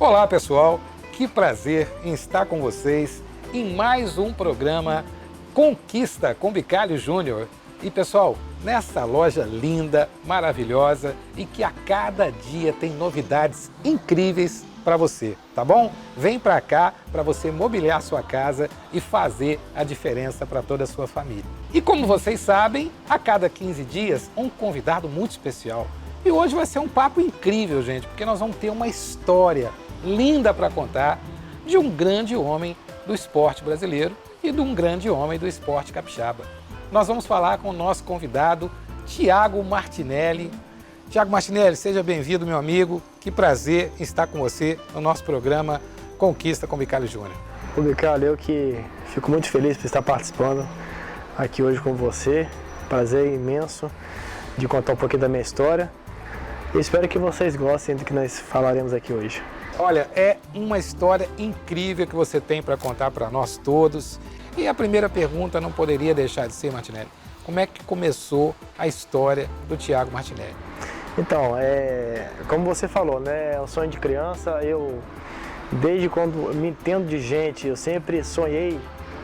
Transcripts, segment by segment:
Olá pessoal, que prazer em estar com vocês em mais um programa Conquista com Bicalho Júnior. E pessoal, nessa loja linda, maravilhosa e que a cada dia tem novidades incríveis para você, tá bom? Vem para cá para você mobiliar sua casa e fazer a diferença para toda a sua família. E como vocês sabem, a cada 15 dias um convidado muito especial. E hoje vai ser um papo incrível, gente, porque nós vamos ter uma história linda para contar de um grande homem do esporte brasileiro e de um grande homem do esporte capixaba. Nós vamos falar com o nosso convidado, Thiago Martinelli. Thiago Martinelli, seja bem-vindo, meu amigo. Que prazer estar com você no nosso programa Conquista com Bicalho Júnior. Ô Bicalho, eu que fico muito feliz por estar participando aqui hoje com você. Prazer imenso de contar um pouquinho da minha história. E espero que vocês gostem do que nós falaremos aqui hoje. Olha, é uma história incrível que você tem para contar para nós todos. E a primeira pergunta não poderia deixar de ser, Martinelli. Como é que começou a história do Thiago Martinelli? Então, como você falou, né, é um sonho de criança. Desde quando me entendo de gente, eu sempre sonhei,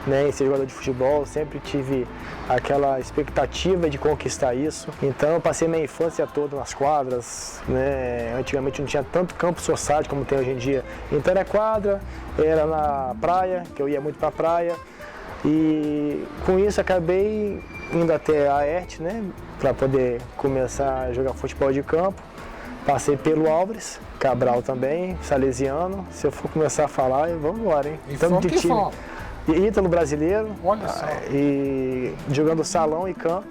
né, em ser jogador de futebol, sempre tive aquela expectativa de conquistar isso. Então eu passei minha infância toda nas quadras, né? Antigamente não tinha tanto campo society como tem hoje em dia. Então era quadra, era na praia, que eu ia muito para a praia. E com isso acabei indo até a ERT, né, para poder começar a jogar futebol de campo. Passei pelo Álvares, Cabral também, Salesiano. Se eu for começar a falar, vamos embora, hein? E tanto de time. Ítalo brasileiro, olha só. E jogando salão e campo,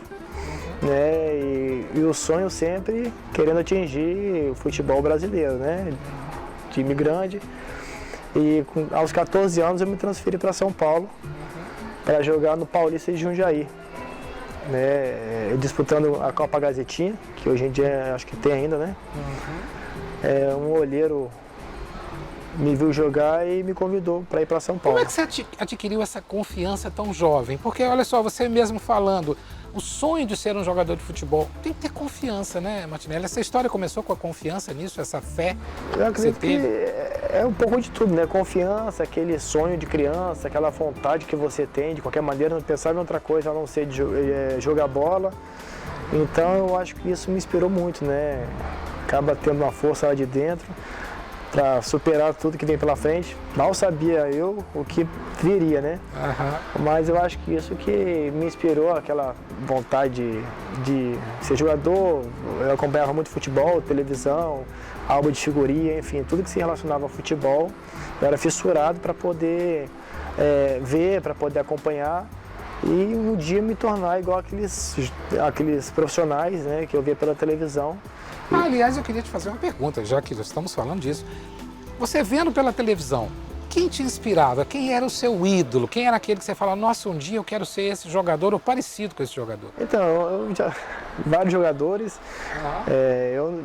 né? E o sonho sempre querendo atingir o futebol brasileiro, né? Time grande. E aos 14 anos eu me transferi para São Paulo para jogar no Paulista de Jundiaí, né? Disputando a Copa Gazetinha, que hoje em dia acho que tem ainda, né? Um olheiro me viu jogar e me convidou para ir para São Paulo. Como é que você adquiriu essa confiança tão jovem? Porque, olha só, você mesmo falando, o sonho de ser um jogador de futebol tem que ter confiança, né, Martinelli? Essa história começou com a confiança nisso, essa fé que você teve? É um pouco de tudo, né? Confiança, aquele sonho de criança, aquela vontade que você tem, de qualquer maneira, não pensar em outra coisa a não ser de jogar bola. Então, eu acho que isso me inspirou muito, né? Acaba tendo uma força lá de dentro para superar tudo que vem pela frente. Mal sabia eu o que viria, né? Mas eu acho que isso que me inspirou, aquela vontade de ser jogador. Eu acompanhava muito futebol, televisão, álbum de figurinha, enfim, tudo que se relacionava ao futebol. Eu era fissurado para poder ver, para poder acompanhar e um dia me tornar igual aqueles profissionais, né, que eu via pela televisão. Aliás, eu queria te fazer uma pergunta, já que estamos falando disso. Você vendo pela televisão, quem te inspirava? Quem era o seu ídolo? Quem era aquele que você fala, nossa, um dia eu quero ser esse jogador ou parecido com esse jogador? Então, vários jogadores. Eu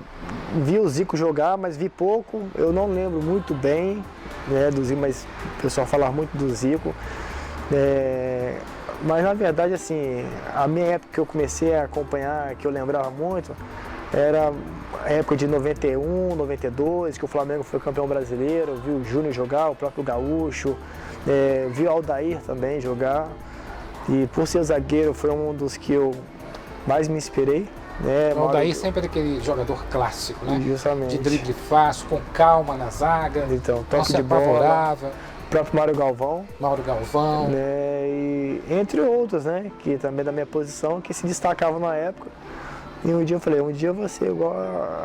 vi o Zico jogar, mas vi pouco. Eu não lembro muito bem, né, do Zico, mas o pessoal falava muito do Zico. Mas na verdade, assim, a minha época que eu comecei a acompanhar, que eu lembrava muito, era a época de 91, 92, que o Flamengo foi campeão brasileiro, vi o Júnior jogar, o próprio Gaúcho, vi o Aldair também jogar. E por ser zagueiro foi um dos que eu mais me inspirei. Né? O Aldair sempre aquele jogador clássico, né? Justamente. De drible fácil, com calma na zaga, então, não se apavorava. O próprio Mário Galvão. Né? E entre outros, né? Que também da minha posição, que se destacavam na época. E um dia eu falei, um dia eu vou ser igual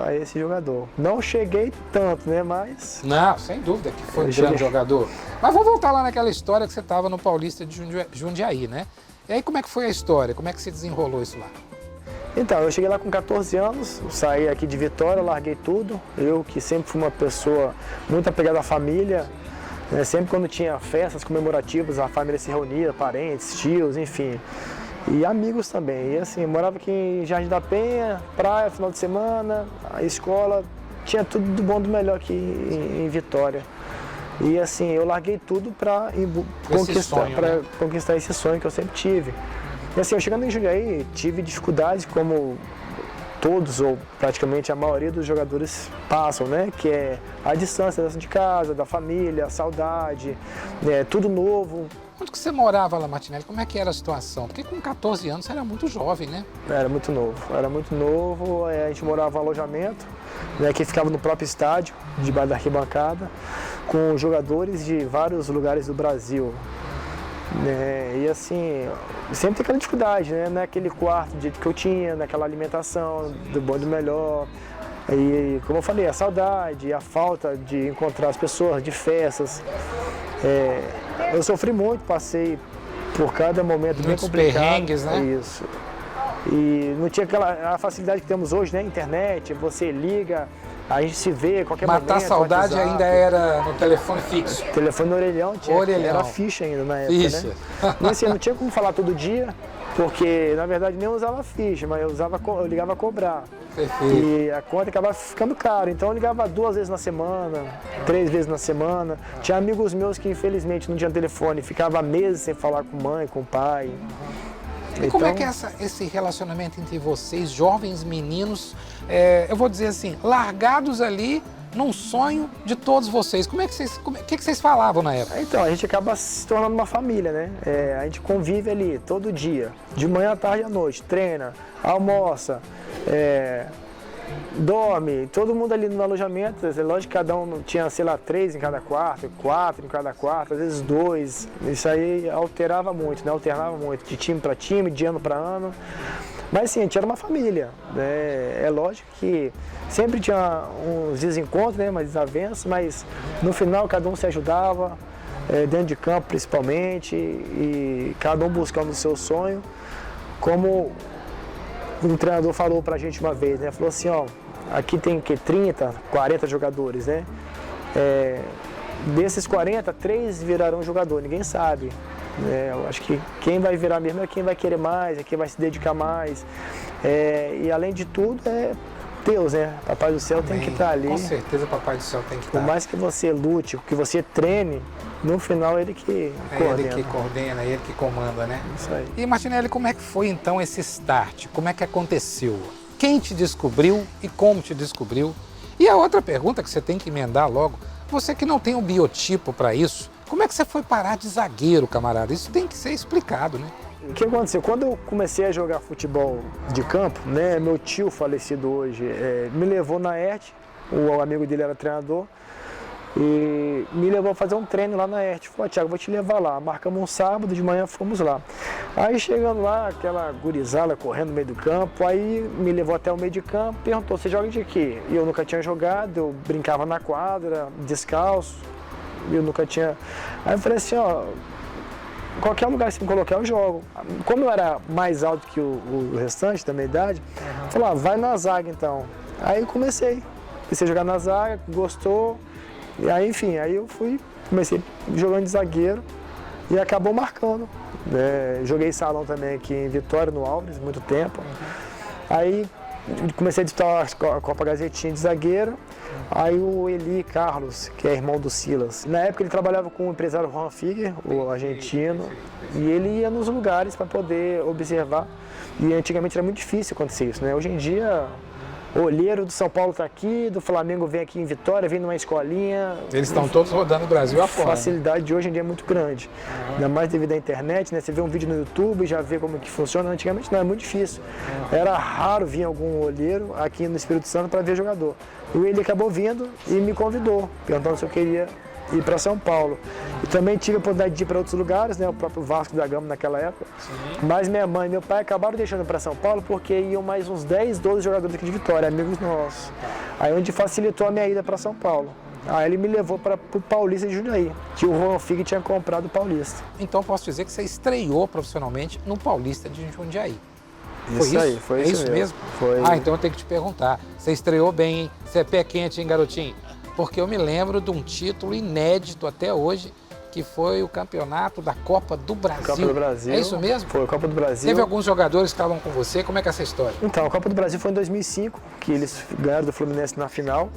a esse jogador. Não cheguei tanto, né, mas... Não, sem dúvida que foi um grande jogador. Mas vamos voltar lá naquela história que você estava no Paulista de Jundiaí, né? E aí como é que foi a história? Como é que se desenrolou isso lá? Então, eu cheguei lá com 14 anos, saí aqui de Vitória, larguei tudo. Eu que sempre fui uma pessoa muito apegada à família, né? Sempre quando tinha festas comemorativas, a família se reunia, parentes, tios, enfim. E amigos também. E assim, eu morava aqui em Jardim da Penha, praia, final de semana, a escola, tinha tudo do bom do melhor aqui em Vitória. E assim, eu larguei tudo para conquistar esse sonho que eu sempre tive. E assim, eu chegando em Jundiaí, tive dificuldades como todos ou praticamente a maioria dos jogadores passam, né? Que é a distância de casa, da família, a saudade, tudo novo. Onde que você morava lá, Martinelli? Como é que era a situação? Porque com 14 anos você era muito jovem, né? Era muito novo. A gente morava em um alojamento, né, que ficava no próprio estádio, debaixo da arquibancada, com jogadores de vários lugares do Brasil. E assim, sempre tem aquela dificuldade, né? Naquele quarto que eu tinha, naquela alimentação, do bom e do melhor. E como eu falei, a saudade, a falta de encontrar as pessoas, de festas. Eu sofri muito, passei por cada momento bem complicado. Perrengues, né? Isso. E não tinha a facilidade que temos hoje, né? Internet, você liga, a gente se vê a qualquer momento. Matar a saudade WhatsApp. Ainda era no telefone fixo. Telefone no orelhão, era ficha ainda na época, ficha. Né? E assim, não tinha como falar todo dia, porque na verdade nem usava ficha, mas eu ligava a cobrar. Perfeito. E a conta acabava ficando cara, então eu ligava 2 vezes na semana, 3 vezes na semana. Tinha amigos meus que infelizmente não tinham telefone, ficava meses sem falar com mãe, com pai. E então, como é que é esse relacionamento entre vocês, jovens meninos, eu vou dizer assim, largados ali num sonho de todos vocês? Como é que vocês, que vocês falavam na época? Então, a gente acaba se tornando uma família, né? A gente convive ali todo dia, de manhã, à tarde e à noite, treina, almoça, dorme, todo mundo ali no alojamento. Lógico que cada um tinha, sei lá, 3 em cada quarto, 4 em cada quarto, às vezes 2. Isso aí alterava muito, né? Alternava muito, de time para time, de ano para ano. Mas sim, a gente era uma família, né? É lógico que sempre tinha uns desencontros, né? Umas desavenças, mas no final cada um se ajudava, dentro de campo principalmente, e cada um buscando o seu sonho. Como um treinador falou pra gente uma vez, né? Falou assim, ó, aqui tem que 30, 40 jogadores, né? Desses 40, 3 virarão jogador, ninguém sabe. Eu acho que quem vai virar mesmo é quem vai querer mais, é quem vai se dedicar mais. E além de tudo, Deus, né? Papai do céu tem que estar ali. Com certeza, Papai do céu tem que estar. Por mais que você lute, que você treine, no final ele que coordena. Ele que coordena, ele que comanda, né? Isso aí. E Martinelli, como é que foi então esse start? Como é que aconteceu? Quem te descobriu e como te descobriu? E a outra pergunta que você tem que emendar logo, você que não tem um biotipo para isso, como é que você foi parar de zagueiro, camarada? Isso tem que ser explicado, né? O que aconteceu? Quando eu comecei a jogar futebol de campo, né, meu tio falecido hoje me levou na ERT, o amigo dele era treinador, e me levou a fazer um treino lá na ERT. Falou, Thiago, vou te levar lá. Marcamos um sábado, de manhã fomos lá. Aí chegando lá, aquela gurizada correndo no meio do campo, aí me levou até o meio de campo, perguntou, você joga de quê? E eu nunca tinha jogado, eu brincava na quadra, descalço, eu nunca tinha... Aí eu falei assim, ó, qualquer lugar que você me colocar eu jogo. Como eu era mais alto que o restante da minha idade, falou, vai na zaga então. Aí eu comecei a jogar na zaga, gostou, e aí enfim, aí eu comecei jogando de zagueiro e acabou marcando. Joguei salão também aqui em Vitória, no Alves, muito tempo. Aí comecei a disputar a Copa Gazetinha de zagueiro. Aí o Eli Carlos, que é irmão do Silas, na época ele trabalhava com o empresário Juan Figuer, o argentino, e ele ia nos lugares para poder observar. E antigamente era muito difícil acontecer isso, né? Hoje em dia, o olheiro do São Paulo está aqui, do Flamengo vem aqui em Vitória, vem numa escolinha. Eles estão todos rodando o Brasil afora. A facilidade de hoje em dia é muito grande. Ainda mais devido à internet, né? Você vê um vídeo no YouTube e já vê como que funciona. Antigamente não, é muito difícil. Era raro vir algum olheiro aqui no Espírito Santo para ver jogador. E ele acabou vindo e me convidou, perguntando se eu queria ir para São Paulo. E também tive a oportunidade de ir para outros lugares, né? O próprio Vasco da Gama naquela época. Sim. Mas minha mãe e meu pai acabaram deixando para São Paulo porque iam mais uns 10, 12 jogadores aqui de Vitória, amigos nossos. Aí onde facilitou a minha ida para São Paulo. Aí ele me levou para o Paulista de Jundiaí, que o Juan Figuer tinha comprado o Paulista. Então posso dizer que você estreou profissionalmente no Paulista de Jundiaí. Isso aí, foi isso mesmo? Foi. Então eu tenho que te perguntar, você estreou bem, hein? Você é pé quente, hein, garotinho? Porque eu me lembro de um título inédito até hoje, que foi o campeonato da Copa do Brasil. Copa do Brasil. É isso mesmo? Foi a Copa do Brasil. Teve alguns jogadores que estavam com você, como é que é essa história? Então, a Copa do Brasil foi em 2005, que eles ganharam do Fluminense na final.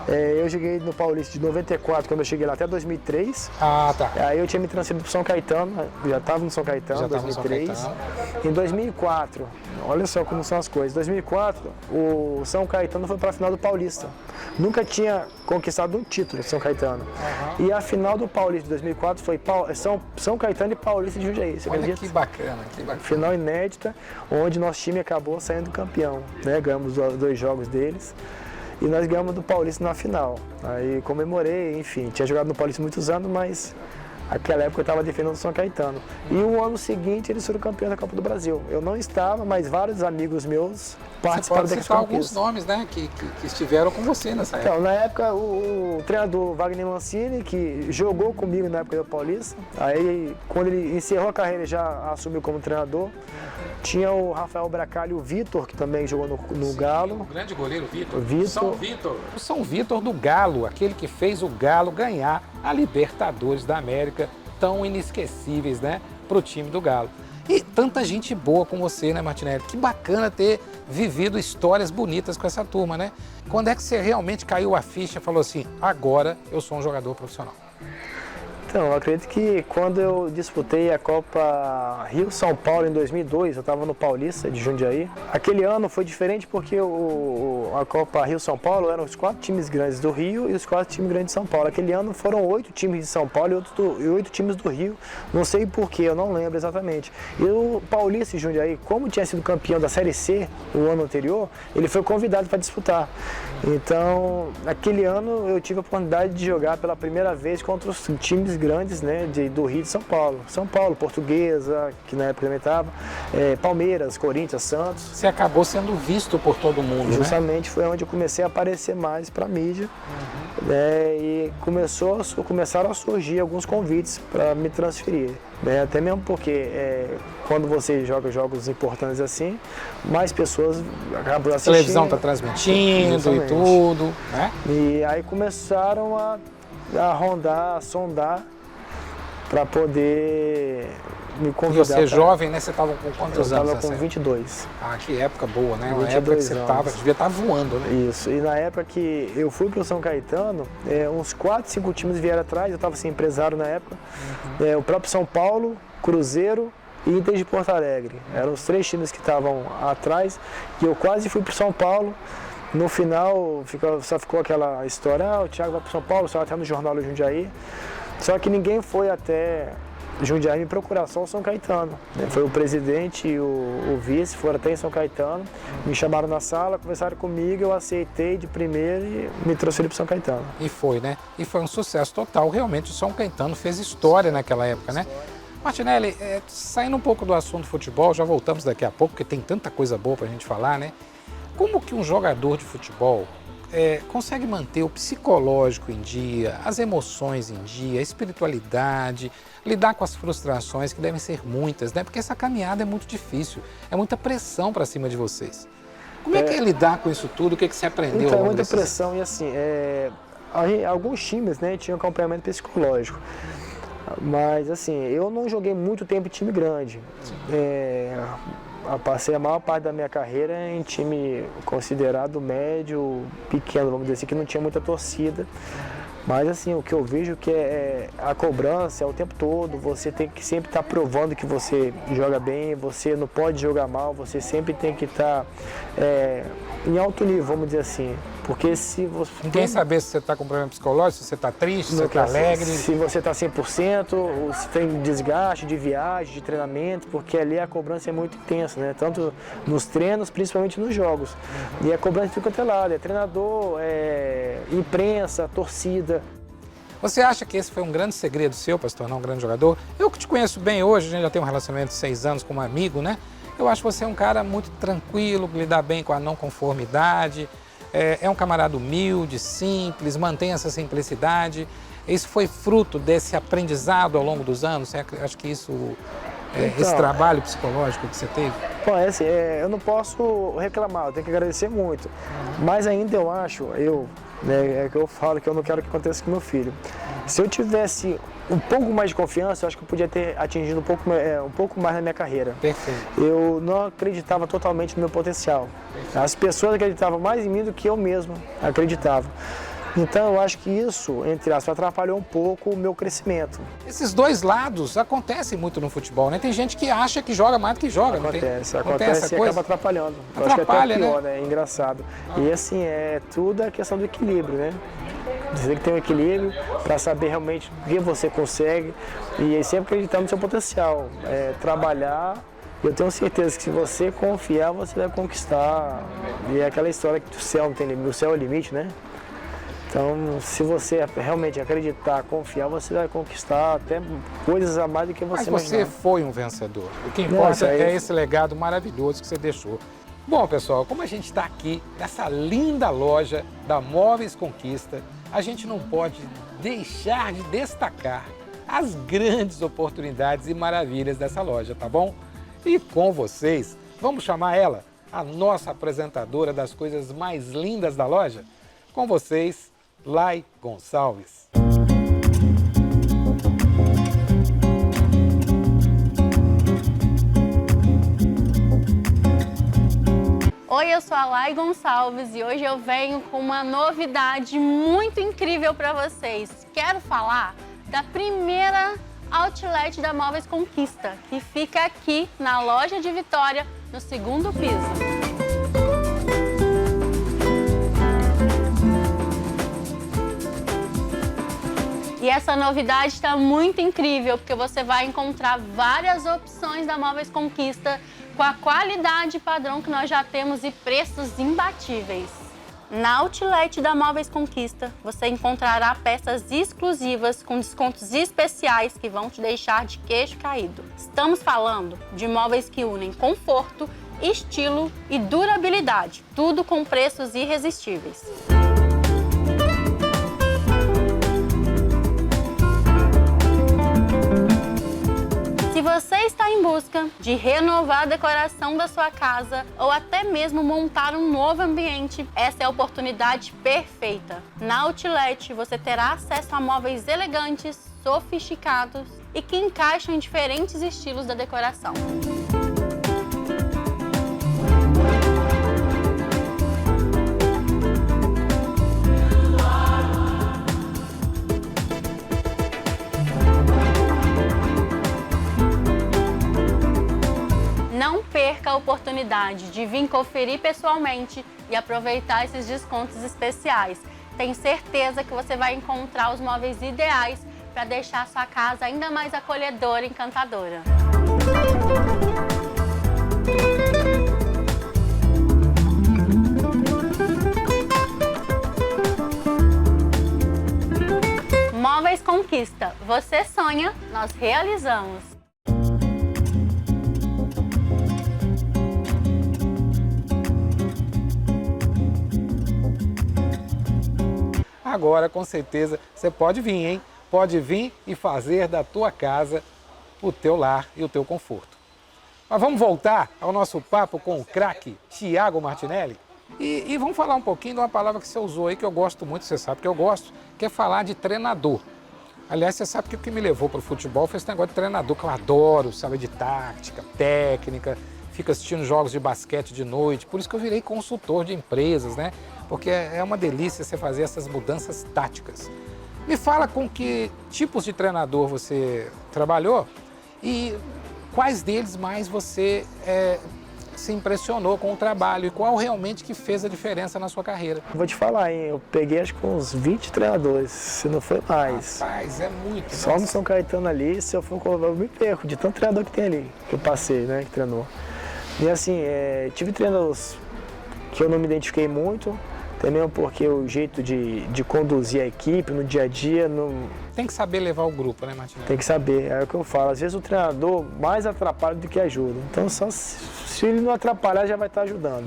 Eu joguei no Paulista de 94, quando eu cheguei lá, até 2003. Ah, tá. Aí eu tinha me transferido para o São Caetano, já estava no São Caetano, em 2003. Em 2004, olha só como são as coisas. Em 2004, o São Caetano foi para a final do Paulista. Nunca tinha conquistado um título, São Caetano. E a final do Paulista de 2004 foi São Caetano e Paulista de Jundiaí. Você Olha que bacana, que bacana. Final inédita, onde nosso time acabou saindo campeão, né? Ganhamos 2 jogos deles. E nós ganhamos do Paulista na final. Aí comemorei, enfim, tinha jogado no Paulista muitos anos, mas naquela época eu estava defendendo o São Caetano. E o ano seguinte eles foram campeões da Copa do Brasil. Eu não estava, mas vários amigos meus participaram da questão. Você pode citar alguns nomes, né, que estiveram com você nessa época. Então, na época, o treinador Wagner Mancini, que jogou comigo na época do Paulista, aí quando ele encerrou a carreira, ele já assumiu como treinador. Tinha o Rafael Bracalho e o Vitor, que também jogou no Galo. O grande goleiro Vitor. São Vitor. O São Vitor do Galo, aquele que fez o Galo ganhar a Libertadores da América, tão inesquecíveis, né, para o time do Galo. E tanta gente boa com você, né, Martinelli? Que bacana ter vivido histórias bonitas com essa turma, né? Quando é que você realmente caiu a ficha e falou assim, agora eu sou um jogador profissional? Então, eu acredito que quando eu disputei a Copa Rio-São Paulo em 2002, eu estava no Paulista de Jundiaí. Aquele ano foi diferente porque a Copa Rio-São Paulo eram os 4 times grandes do Rio e os 4 times grandes de São Paulo. Aquele ano foram 8 times de São Paulo e 8 times do Rio. Não sei porquê, eu não lembro exatamente. E o Paulista de Jundiaí, como tinha sido campeão da Série C o ano anterior, ele foi convidado para disputar. Então, naquele ano eu tive a oportunidade de jogar pela primeira vez contra os times grandes, né, do Rio e de São Paulo. São Paulo, Portuguesa, que na época também estava, Palmeiras, Corinthians, Santos. Você acabou sendo visto por todo mundo, Justamente, né? Foi onde eu comecei a aparecer mais para a mídia. E começaram a surgir alguns convites para me transferir. Até mesmo porque quando você joga jogos importantes assim, mais pessoas acabam assistindo. A televisão está transmitindo e tudo, né? E aí começaram a rondar, a sondar para poder me convidar. E você jovem, né? Você estava com quantos anos? Eu estava com 22. Ah, que época boa, né? Uma época que você devia estar voando, né? Isso. E na época que eu fui para o São Caetano, uns 4, 5 times vieram atrás, eu estava sem empresário na época. O próprio São Paulo, Cruzeiro e Inter de Porto Alegre. Eram os 3 times que estavam atrás e eu quase fui para o São Paulo. No final, só ficou aquela história, o Thiago vai para o São Paulo, só até no jornal do Jundiaí. Só que ninguém foi até Jundiaí me procurar, só o São Caetano. Foi o presidente e o vice, foram até em São Caetano, me chamaram na sala, conversaram comigo, eu aceitei de primeiro e me transferi para o São Caetano. E foi, né? E foi um sucesso total. Realmente o São Caetano fez história naquela época, né? Martinelli, saindo um pouco do assunto futebol, já voltamos daqui a pouco, porque tem tanta coisa boa para a gente falar, né? Como que um jogador de futebol consegue manter o psicológico em dia, as emoções em dia, a espiritualidade, lidar com as frustrações, que devem ser muitas, né? Porque essa caminhada é muito difícil, é muita pressão para cima de vocês. Como é que é lidar com isso tudo? O que você aprendeu? Então, é muita pressão e assim, alguns times, né, tinham acompanhamento psicológico. Mas assim, eu não joguei muito tempo em time grande. Eu passei a maior parte da minha carreira em time considerado médio, pequeno, vamos dizer assim, que não tinha muita torcida. Mas assim, o que eu vejo que a cobrança é o tempo todo, você tem que sempre estar provando que você joga bem, você não pode jogar mal, você sempre tem que estar em alto nível, vamos dizer assim. Porque se você... Ninguém saber se você está com problema psicológico, se você está triste, se você está alegre. Se você está 100%, ou se tem desgaste de viagem, de treinamento, porque ali a cobrança é muito intensa, né? Tanto nos treinos, principalmente nos jogos. E a cobrança fica até lá, treinador, imprensa, torcida. Você acha que esse foi um grande segredo seu para se tornar um grande jogador? Eu que te conheço bem hoje, a gente já tem um relacionamento de 6 anos como amigo, né? Eu acho que você é um cara muito tranquilo, que lida bem com a não conformidade, é um camarada humilde, simples, mantém essa simplicidade. Isso foi fruto desse aprendizado ao longo dos anos? Você acha que isso, esse trabalho psicológico que você teve? Bom, eu não posso reclamar, eu tenho que agradecer muito. Mas ainda eu acho, é que eu falo que eu não quero que aconteça com meu filho. Se eu tivesse um pouco mais de confiança, eu acho que eu podia ter atingido um pouco mais na minha carreira. Perfeito. Eu não acreditava totalmente no meu potencial. Perfeito. As pessoas acreditavam mais em mim do que eu mesmo acreditava. Então eu acho que isso, entre aspas, atrapalhou um pouco o meu crescimento. Esses dois lados acontecem muito no futebol, né? Tem gente que acha que joga mais do que joga, Acontece essa e coisa? acaba atrapalhando. Eu Atrapalha, acho que é até pior, né? É engraçado. E assim, tudo é questão do equilíbrio, né? Você tem que ter um equilíbrio para saber realmente o que você consegue e sempre acreditar no seu potencial. Trabalhar, eu tenho certeza que se você confiar, você vai conquistar. E é aquela história que o céu não tem limite, o céu é o limite, né? Então, se você realmente acreditar, confiar, você vai conquistar até coisas a mais do que você Mas você imaginar. foi um vencedor. O que importa é esse legado maravilhoso que você deixou. Bom, pessoal, como a gente está aqui nessa linda loja da Móveis Conquista, a gente não pode deixar de destacar as grandes oportunidades e maravilhas dessa loja, tá bom? E com vocês, vamos chamar ela, a nossa apresentadora das coisas mais lindas da loja? Com vocês, Lai Gonçalves. Oi, eu sou a Lai Gonçalves e hoje eu venho com uma novidade muito incrível para vocês. Quero falar da primeira outlet da Móveis Conquista, que fica aqui na loja de Vitória, no 2º piso. E essa novidade está muito incrível, porque você vai encontrar várias opções da Móveis Conquista com a qualidade e padrão que nós já temos e preços imbatíveis. Na outlet da Móveis Conquista, você encontrará peças exclusivas com descontos especiais que vão te deixar de queixo caído. Estamos falando de móveis que unem conforto, estilo e durabilidade, tudo com preços irresistíveis. Se você está em busca de renovar a decoração da sua casa ou até mesmo montar um novo ambiente, essa é a oportunidade perfeita. Na Outlet você terá acesso a móveis elegantes, sofisticados e que encaixam em diferentes estilos da decoração. Não perca a oportunidade de vir conferir pessoalmente e aproveitar esses descontos especiais. Tenho certeza que você vai encontrar os móveis ideais para deixar a sua casa ainda mais acolhedora e encantadora. Móveis Conquista. Você sonha, nós realizamos. Agora, com certeza, você pode vir, hein? Pode vir e fazer da tua casa o teu lar e o teu conforto. Mas vamos voltar ao nosso papo com o craque Thiago Martinelli e vamos falar um pouquinho de uma palavra que você usou aí que eu gosto muito, você sabe que eu gosto, que é falar de treinador. Aliás, você sabe que o que me levou para o futebol foi esse negócio de treinador, que eu adoro, sabe, de tática, técnica, fico assistindo jogos de basquete de noite, por isso que eu virei consultor de empresas, né? Porque é uma delícia você fazer essas mudanças táticas. Me fala com que tipos de treinador você trabalhou e quais deles mais você se impressionou com o trabalho e qual realmente que fez a diferença na sua carreira. Vou te falar, hein? Eu peguei acho que uns 20 treinadores, se não foi mais. Rapaz, é muito. Só no São Caetano ali, se eu for eu me perco de tanto treinador que tem ali, que eu passei, né, que treinou. E assim, tive treinadores que eu não me identifiquei muito, também porque o jeito de conduzir a equipe no dia a dia não... Tem que saber levar o grupo, né, Martinelli? Tem que saber, é o que eu falo. Às vezes o treinador mais atrapalha do que ajuda. Então só se ele não atrapalhar, já vai estar ajudando.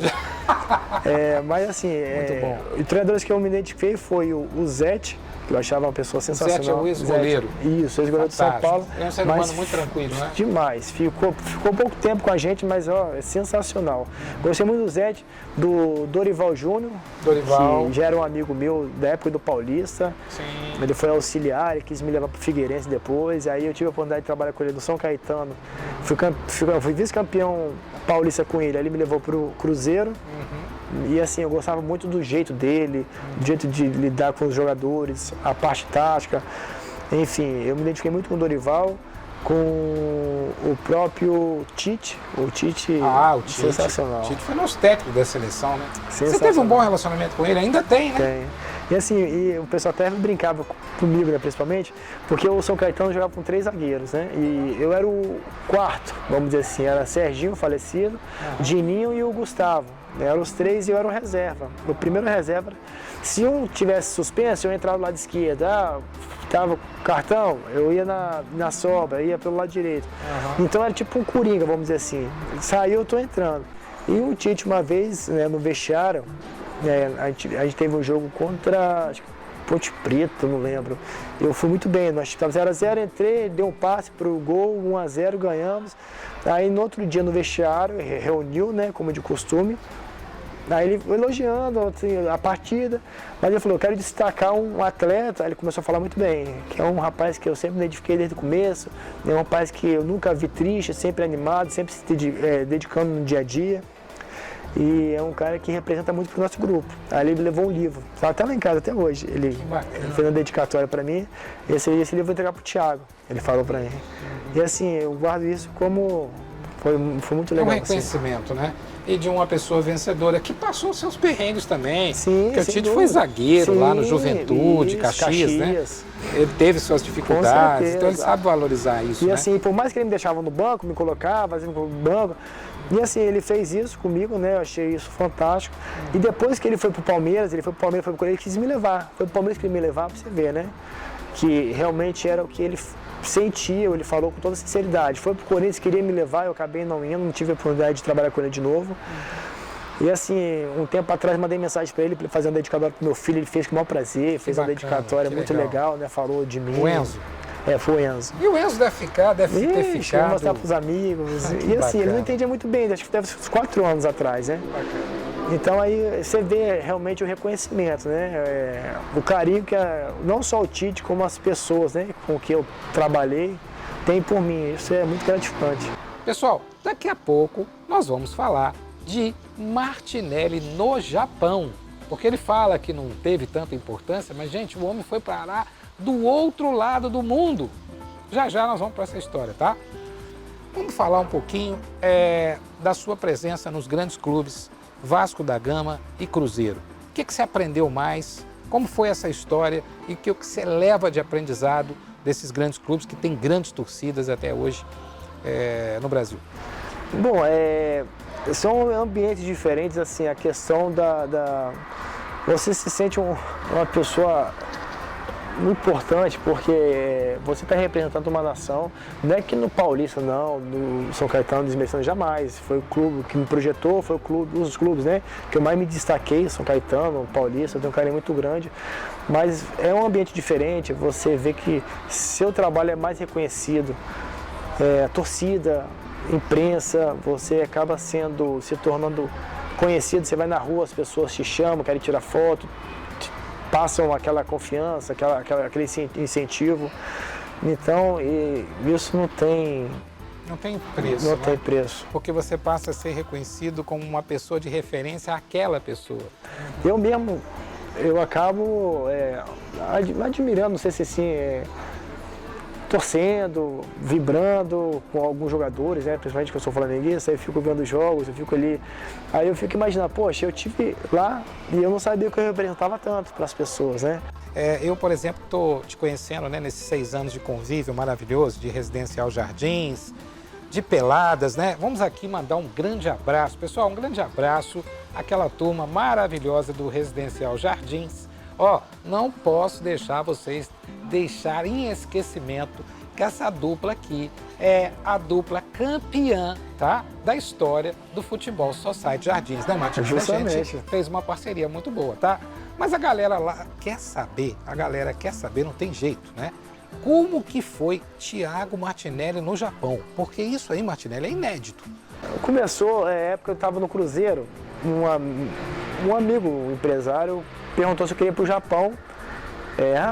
Mas assim, muito bom. Os treinadores que eu me identifiquei foi o Zete, que eu achava uma pessoa sensacional. Zete é o ex-goleiro. Isso, ex-goleiro de São Paulo. É um ser humano muito tranquilo, né? Demais. Ficou pouco tempo com a gente, mas é sensacional. Gostei muito do Zete, do Dorival Júnior, que já era um amigo meu da época do Paulista. Sim. Ele foi auxiliar, ele quis me levar para o Figueirense depois. Aí eu tive a oportunidade de trabalhar com ele no São Caetano. Fui vice-campeão paulista com ele. Aí ele me levou para o Cruzeiro. E assim, eu gostava muito do jeito dele, do jeito de lidar com os jogadores, a parte tática. Enfim, eu me identifiquei muito com o Dorival, com o próprio Tite. O Tite, sensacional. O Tite foi nosso técnico da seleção, né? Sensacional. Você teve um bom relacionamento com ele? Ainda tem, né? Tem. E assim, o pessoal até brincava comigo, né, principalmente, porque o São Caetano jogava com 3 zagueiros, né? E eu era o quarto, vamos dizer assim, era Serginho, falecido, Dininho e o Gustavo. Eram os 3 e eu era o reserva. O primeiro reserva. Se um tivesse suspenso, eu entrava do lado esquerdo. Tava cartão, eu ia na sobra, ia pelo lado direito. Então era tipo um coringa, vamos dizer assim. Saiu, eu tô entrando. E o Tite, uma vez, né, no vestiário, a gente teve um jogo contra, acho que Ponte Preta, não lembro. Eu fui muito bem, nós estávamos 0-0, entrei, dei um passe pro gol, 1-0, ganhamos. Aí no outro dia no vestiário, reuniu, né, como de costume. Aí ele elogiando assim, a partida, mas ele falou, eu quero destacar um atleta, aí ele começou a falar muito bem, que é um rapaz que eu sempre me identifiquei desde o começo, é um rapaz que eu nunca vi triste, sempre animado, sempre se dedicando no dia a dia. E é um cara que representa muito para o nosso grupo. Aí ele levou um livro, está até lá em casa até hoje. Ele fez uma dedicatória para mim. Esse livro eu vou entregar para o Thiago, ele falou para mim. E assim, eu guardo isso como foi muito legal. É um reconhecimento, assim, né? E de uma pessoa vencedora que passou seus perrengues também. Sim, porque o Tite foi zagueiro lá no Juventude, Caxias, né? Ele teve suas dificuldades, então ele sabe valorizar isso. E né? assim, por mais que ele me deixava no banco, me colocava, fazendo no banco. E assim, ele fez isso comigo, né? Eu achei isso fantástico. E depois que ele foi pro Palmeiras, foi pro Corinthians, ele quis me levar. Foi pro Palmeiras que ele me levava, pra você ver, né? Que realmente era o que ele sentia, ele falou com toda sinceridade. Foi pro Corinthians, queria me levar, eu acabei não indo, não tive a oportunidade de trabalhar com ele de novo. E assim, um tempo atrás mandei mensagem para ele fazer uma dedicatória pro meu filho, ele fez com o maior prazer, fez uma dedicatória muito legal, né? Falou de mim. O Enzo? Foi o Enzo. E o Enzo deve ter ficado... Vou mostrar pros amigos. E assim, ele não entendia muito bem, acho que deve ser uns 4 anos atrás, né? Então aí você vê realmente o reconhecimento, né? O carinho que não só o Tite, como as pessoas, né, com que eu trabalhei, tem por mim. Isso é muito gratificante. Pessoal, daqui a pouco nós vamos falar de Martinelli no Japão. Porque ele fala que não teve tanta importância, mas gente, o homem foi parar do outro lado do mundo. Já já nós vamos para essa história, tá? Vamos falar um pouquinho da sua presença nos grandes clubes Vasco da Gama e Cruzeiro. O que você aprendeu mais? Como foi essa história? E o que você leva de aprendizado desses grandes clubes que têm grandes torcidas até hoje no Brasil? Bom, são ambientes diferentes, assim, a questão você se sente uma pessoa muito importante, porque você está representando uma nação, não é que no Paulista, não, no São Caetano, desmerecendo jamais, foi o clube que me projetou, foi os clubes, né, que eu mais me destaquei, São Caetano, Paulista, eu tenho um carinho muito grande, mas é um ambiente diferente, você vê que seu trabalho é mais reconhecido, a torcida, imprensa, você acaba se tornando conhecido, você vai na rua, as pessoas te chamam, querem tirar foto, passam aquela confiança, aquele incentivo. Então, isso não tem... Não tem preço, Não tem preço. Porque você passa a ser reconhecido como uma pessoa de referência àquela pessoa. Eu acabo admirando, não sei se assim... torcendo, vibrando com alguns jogadores, né? Principalmente que eu sou flamenguista, aí eu fico vendo jogos, eu fico ali, aí eu fico imaginando, poxa, eu estive lá e eu não sabia que eu representava tanto para as pessoas, né? Eu, por exemplo, estou te conhecendo, né, nesses 6 anos de convívio maravilhoso, de Residencial Jardins, de Peladas, né? Vamos aqui mandar um grande abraço, pessoal, um grande abraço àquela turma maravilhosa do Residencial Jardins. Não posso deixar vocês deixarem em esquecimento que essa dupla aqui é a dupla campeã, tá, da história do Futebol Society Jardins, né, Matheus? A gente fez uma parceria muito boa, tá? Mas a galera lá quer saber, não tem jeito, né? Como que foi Thiago Martinelli no Japão? Porque isso aí, Martinelli, é inédito. Começou, época eu estava no Cruzeiro, um amigo, um empresário, perguntou se eu queria ir para o Japão.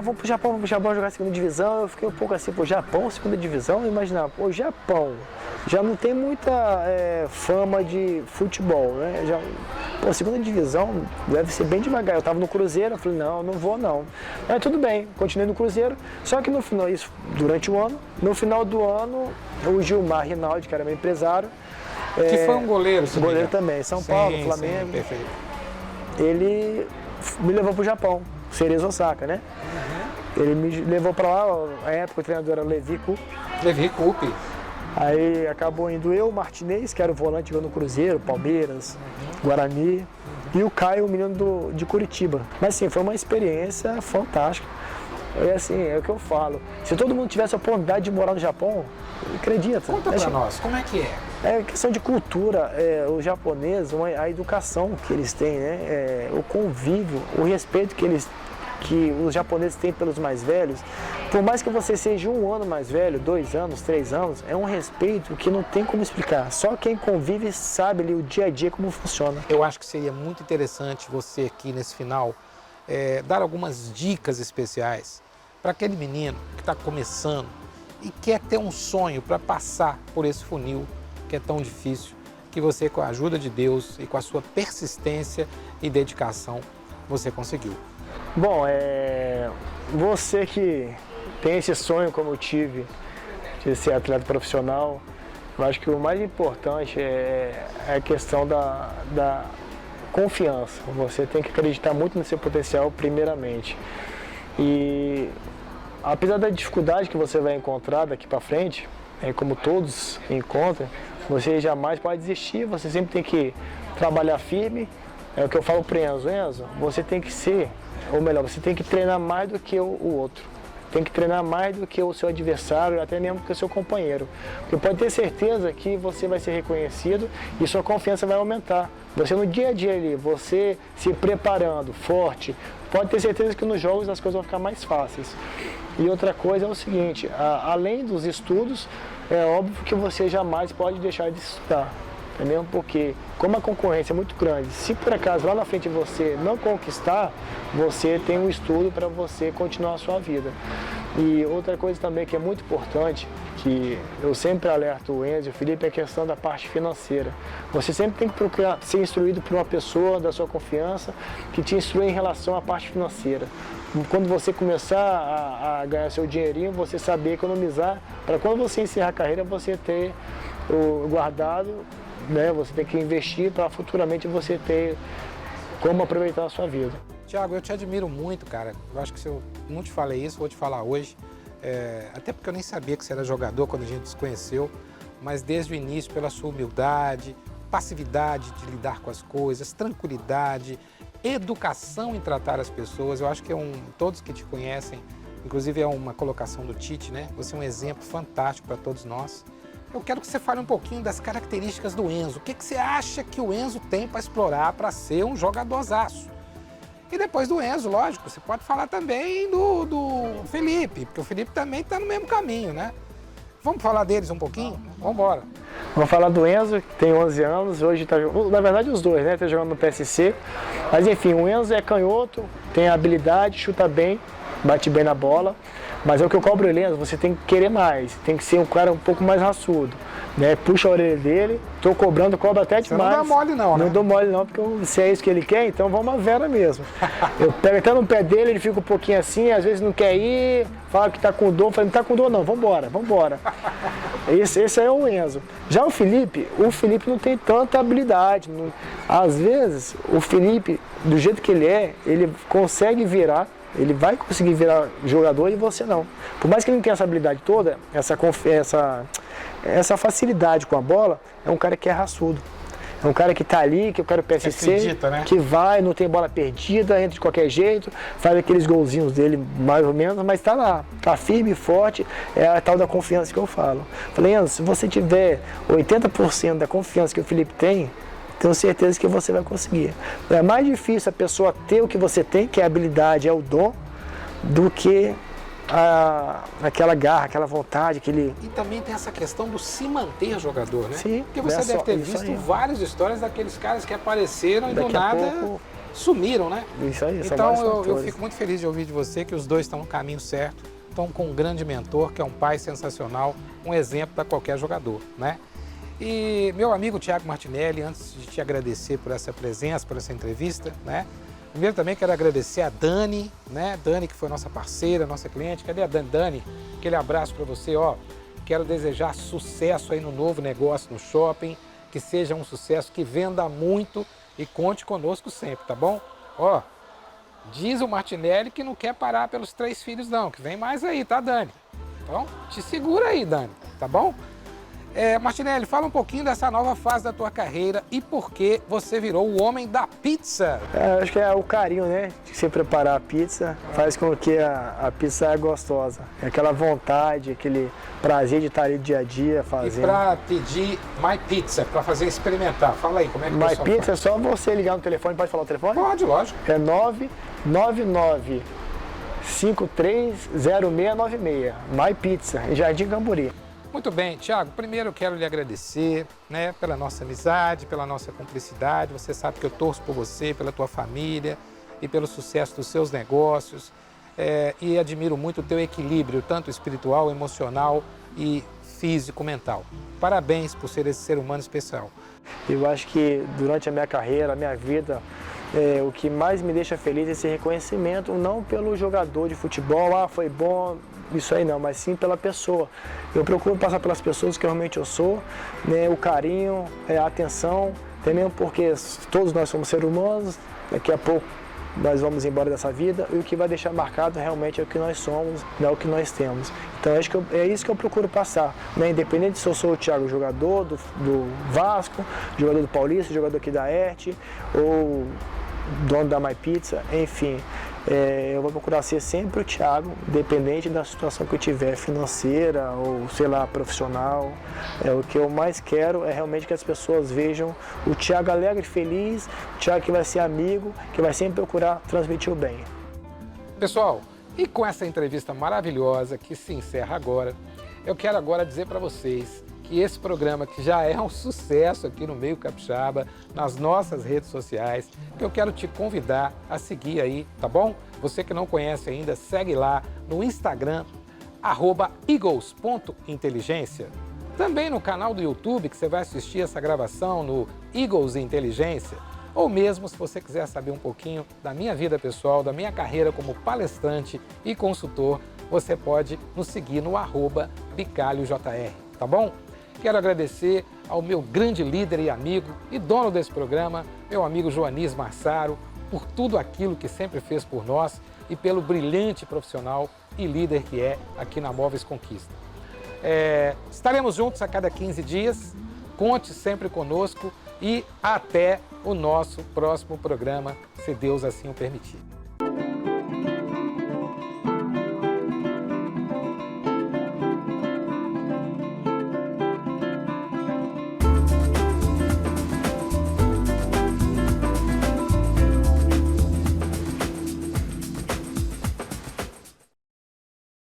Vamos pro Japão jogar segunda divisão. Eu fiquei um pouco assim, Japão, segunda divisão, eu imaginava, Japão já não tem muita fama de futebol, né? pô, segunda divisão deve ser bem devagar. Eu estava no Cruzeiro, eu falei, não vou não. Mas tudo bem, continuei no Cruzeiro, só que no final, isso durante o ano, no final do ano, o Gilmar Rinaldi, que era meu empresário, que foi um goleiro, se goleiro também, São Paulo, Flamengo. Sim, perfeito. Ele me levou para o Japão, Cerezo Osaka, né? Ele me levou para lá, na época o treinador era Levi Coupe. Levi Coupe. Aí acabou indo eu, o Martinez, que era o volante jogando no Cruzeiro, Palmeiras, Guarani, e o Caio, o menino de Curitiba. Mas assim, foi uma experiência fantástica. É assim, é o que eu falo. Se todo mundo tivesse a oportunidade de morar no Japão, acredita. Conta pra nós, como é que é? É questão de cultura, o japonês, a educação que eles têm, né? O convívio, o respeito que os japoneses têm pelos mais velhos. Por mais que você seja 1 ano mais velho, 2 anos, 3 anos, é um respeito que não tem como explicar. Só quem convive sabe ali o dia a dia como funciona. Eu acho que seria muito interessante você aqui nesse final dar algumas dicas especiais para aquele menino que está começando e quer ter um sonho para passar por esse funil que é tão difícil, que você, com a ajuda de Deus e com a sua persistência e dedicação, você conseguiu. Bom, você que tem esse sonho como eu tive, de ser atleta profissional, eu acho que o mais importante é a questão da confiança. Você tem que acreditar muito no seu potencial primeiramente. E apesar da dificuldade que você vai encontrar daqui para frente, como todos encontram, você jamais pode desistir, você sempre tem que trabalhar firme. É o que eu falo para o Enzo, você tem que ser, ou melhor, você tem que treinar mais do que o outro. Tem que treinar mais do que o seu adversário, até mesmo que o seu companheiro. Porque pode ter certeza que você vai ser reconhecido e sua confiança vai aumentar. Você no dia a dia ali, você se preparando, forte, pode ter certeza que nos jogos as coisas vão ficar mais fáceis. E outra coisa é o seguinte, além dos estudos, é óbvio que você jamais pode deixar de estudar. Entendeu? Porque como a concorrência é muito grande, se por acaso lá na frente você não conquistar, você tem um estudo para você continuar a sua vida. E outra coisa também que é muito importante, que eu sempre alerto o Enzo e o Felipe, é a questão da parte financeira. Você sempre tem que procurar ser instruído por uma pessoa da sua confiança que te instrui em relação à parte financeira. Quando você começar a ganhar seu dinheirinho, você saber economizar, para quando você encerrar a carreira, você ter o guardado, né? Você tem que investir para futuramente você ter como aproveitar a sua vida. Thiago, eu te admiro muito, cara. Eu acho que se eu não te falei isso, vou te falar hoje. Até porque eu nem sabia que você era jogador quando a gente se conheceu, mas desde o início, pela sua humildade, passividade de lidar com as coisas, tranquilidade, educação em tratar as pessoas. Eu acho que todos que te conhecem, inclusive é uma colocação do Tite, né? Você é um exemplo fantástico para todos nós. Eu quero que você fale um pouquinho das características do Enzo. O que você acha que o Enzo tem para explorar para ser um jogadorzaço? E depois do Enzo, lógico, você pode falar também do Felipe, porque o Felipe também está no mesmo caminho, né? Vamos falar deles um pouquinho? Vamos embora. Vamos falar do Enzo, que tem 11 anos, hoje está jogando, na verdade os dois, né? Está jogando no PSC. Mas enfim, o Enzo é canhoto, tem habilidade, chuta bem, bate bem na bola. Mas é o que eu cobro ele, Enzo, você tem que querer mais, tem que ser um cara um pouco mais raçudo, né? Puxa a orelha dele, tô cobrando, cobro até demais. Você não dá mole não, né? Não dou mole não, porque se é isso que ele quer, então vamos a vera mesmo. Eu pego até no pé dele, ele fica um pouquinho assim, às vezes não quer ir, fala que tá com dor, eu falo, não tá com dor não, vambora. Esse é o Enzo. Já o Felipe não tem tanta habilidade. Às vezes, o Felipe, do jeito que ele consegue virar, ele vai conseguir virar jogador e você não. Por mais que ele não tenha essa habilidade toda, essa facilidade com a bola, é um cara que é raçudo. É um cara que tá ali, que eu quero PSC, acredita, né? Que vai, não tem bola perdida, entra de qualquer jeito, faz aqueles golzinhos dele mais ou menos, mas tá lá, tá firme e forte, é a tal da confiança que eu falo. Falei, Enzo, se você tiver 80% da confiança que o Felipe tem, tenho certeza que você vai conseguir. É mais difícil a pessoa ter o que você tem, que é a habilidade, é o dom, do que aquela garra, aquela vontade, aquele... E também tem essa questão do se manter jogador, né? Sim. Porque você deve ter visto várias histórias daqueles caras que apareceram e do nada sumiram, né? Isso aí, então eu fico muito feliz de ouvir de você que os dois estão no caminho certo, estão com um grande mentor, que é um pai sensacional, um exemplo para qualquer jogador, né? E meu amigo Thiago Martinelli, antes de te agradecer por essa presença, por essa entrevista, né? Primeiro também quero agradecer a Dani, né? Dani, que foi nossa parceira, nossa cliente. Cadê a Dani? Dani, aquele abraço para você, ó. Quero desejar sucesso aí no novo negócio no shopping, que seja um sucesso, que venda muito e conte conosco sempre, tá bom? Ó, diz o Martinelli que não quer parar pelos 3 filhos não, que vem mais aí, tá, Dani? Então, te segura aí, Dani, tá bom? Martinelli, fala um pouquinho dessa nova fase da tua carreira e por que você virou o homem da pizza. Acho que é o carinho, né? De você preparar a pizza, faz com que a pizza é gostosa. É aquela vontade, aquele prazer de estar ali dia a dia fazendo. E para pedir My Pizza, para fazer experimentar, fala aí, como é que My Pizza faz? é só você ligar no telefone, pode falar o telefone? Pode, lógico. É 999 530696. My Pizza, em Jardim Camburi. Muito bem, Thiago, primeiro eu quero lhe agradecer, né, pela nossa amizade, pela nossa cumplicidade. Você sabe que eu torço por você, pela tua família e pelo sucesso dos seus negócios. E admiro muito o teu equilíbrio, tanto espiritual, emocional e físico, mental. Parabéns por ser esse ser humano especial. Eu acho que durante a minha carreira, a minha vida, o que mais me deixa feliz é esse reconhecimento, não pelo jogador de futebol, foi bom, isso aí não, mas sim pela pessoa. Eu procuro passar pelas pessoas que realmente eu sou, né, o carinho, a atenção, até mesmo porque todos nós somos seres humanos, daqui a pouco nós vamos embora dessa vida e o que vai deixar marcado realmente é o que nós somos, não é o que nós temos. Então acho que é isso que eu procuro passar, né? Independente se eu sou o Thiago, jogador do Vasco, jogador do Paulista, jogador aqui da ERT, ou dono da My Pizza, enfim, eu vou procurar ser sempre o Thiago, independente da situação que eu tiver, financeira ou, sei lá, profissional. O que eu mais quero é realmente que as pessoas vejam o Thiago alegre, feliz, o Thiago que vai ser amigo, que vai sempre procurar transmitir o bem. Pessoal, e com essa entrevista maravilhosa que se encerra agora, eu quero agora dizer para vocês que esse programa, que já é um sucesso aqui no Meio Capixaba, nas nossas redes sociais, que eu quero te convidar a seguir aí, tá bom? Você que não conhece ainda, segue lá no Instagram, @eagles.inteligência. Também no canal do YouTube, que você vai assistir essa gravação no Eagles Inteligência. Ou mesmo se você quiser saber um pouquinho da minha vida pessoal, da minha carreira como palestrante e consultor, você pode nos seguir no @bicalhojr, tá bom? Quero agradecer ao meu grande líder e amigo e dono desse programa, meu amigo Joanis Massaro, por tudo aquilo que sempre fez por nós e pelo brilhante profissional e líder que é aqui na Móveis Conquista. Estaremos juntos a cada 15 dias, conte sempre conosco e até o nosso próximo programa, se Deus assim o permitir.